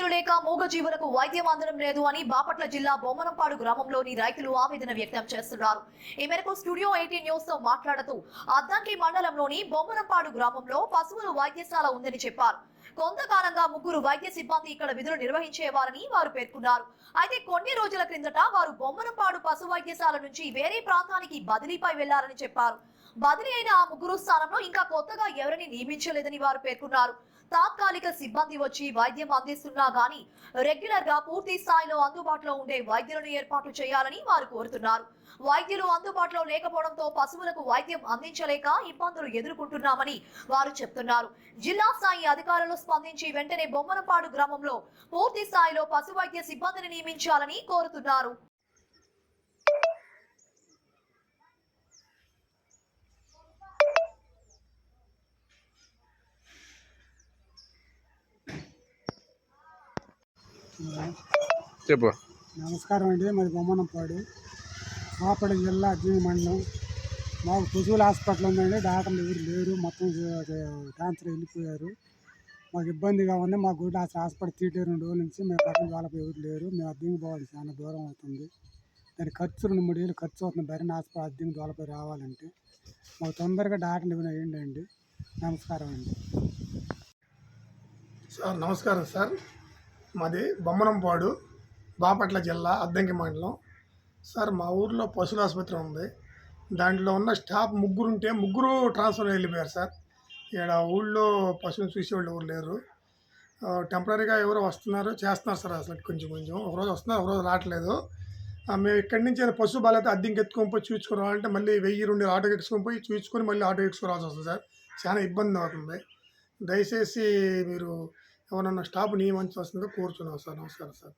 వైద్యులు లేక మూగజీవులకు వైద్యం అందడం లేదు అని బాపట్ల జిల్లా బొమ్మనంపాడు గ్రామంలోని రైతులు ఆవేదన వ్యక్తం చేస్తున్నారు. ఈ మేరకు స్టూడియో 18 న్యూస్ తో మాట్లాడుతూ అద్దంకి మండలంలోని బొమ్మనంపాడు గ్రామంలో పశువుల వైద్యశాల ఉందని చెప్పారు. కొంతకాలంగా ముగ్గురు వైద్య సిబ్బంది ఇక్కడ విధులు నిర్వహించేవారని వారు పేర్కొన్నారు. అయితే కొన్ని రోజుల క్రిందట వారు బొమ్మనంపాడు పశు వైద్యశాల నుంచి వేరే ప్రాంతానికి బదిలీపై వెళ్లారని చెప్పారు. బదిలీ అయిన ఆ ముగ్గురు స్థానంలో ఇంకా కొత్తగా ఎవరిని నియమించలేదని వారు పేర్కొన్నారు. తాత్కాలిక సిబ్బంది వచ్చి వైద్యం అందిస్తున్నా గానీ రెగ్యులర్ గా పూర్తి స్థాయిలో అందుబాటులో ఉండే వైద్యులను ఏర్పాటు చేయాలని వారు కోరుతున్నారు. వైద్యులు అందుబాటులో లేకపోవడంతో పశువులకు వైద్యం అందించలేక ఇబ్బందులు ఎదుర్కొంటున్నామని వారు చెప్తున్నారు. జిల్లా స్థాయి అధికారులు స్పందించి వెంటనే బొమ్మనపాడు గ్రామంలో పూర్తి స్థాయిలో పశు వైద్య సిబ్బందిని నియమించాలని కోరుతున్నారు. చెప్పు. నమస్కారం అండి. మరి బొమ్మనంపాడు బాపట్ల జిల్లా అద్దంకి మండలం. మాకు పశువుల హాస్పిటల్ ఉందండి. డాక్టర్లు ఎవరు లేరు, మొత్తం ట్రాన్స్ఫర్ వెళ్ళిపోయారు. మాకు ఇబ్బందిగా ఉంది. మా గుడి హాస్పిటల్ తీటే 2 రోజుల నుంచి మేము పక్కన వాళ్ళకి ఎవరు లేరు. మేము అద్దంకి పోవాలి, చాలా దూరం అవుతుంది. దాని ఖర్చు 2-3 వేలు ఖర్చు అవుతుంది. బరిన హాస్పిటల్ అద్దంకి దోలపై రావాలంటే మాకు తొందరగా డాక్టర్లు ఏమైనా వేయండి. నమస్కారం అండి. సార్ నమస్కారం సార్. మాది బొమ్మనంపాడు, బాపట్ల జిల్లా అద్దంకి మండలం. సార్ మా ఊర్లో పశువుల ఆసుపత్రి ఉంది. దాంట్లో ఉన్న స్టాఫ్ ముగ్గురు ట్రాన్స్ఫర్ వెళ్ళిపోయారు సార్. ఇక్కడ ఊళ్ళో పశువుని చూసేవాళ్ళు ఎవరు లేరు. టెంపరీగా ఎవరో వస్తున్నారు, చేస్తున్నారు సార్. అసలు కొంచెం ఒకరోజు వస్తున్నారు, ఒకరోజు రావట్లేదు. మేము ఇక్కడి నుంచి పశువు బాలైతే అద్దెకి ఎత్తుకొని పోయి చూపించుకుని రావాలంటే మళ్ళీ 1000-2000 ఆటోకి ఎక్కించుకొని పోయి చూపించుకొని మళ్ళీ ఆటో ఎక్కించుకోవాల్సి వస్తుంది సార్. చాలా ఇబ్బంది అవుతుంది. దయచేసి మీరు ఎవరన్నా స్టాఫ్ నియమించవలసిందిగా కోరుచున్నాం సార్. నమస్కారం సార్.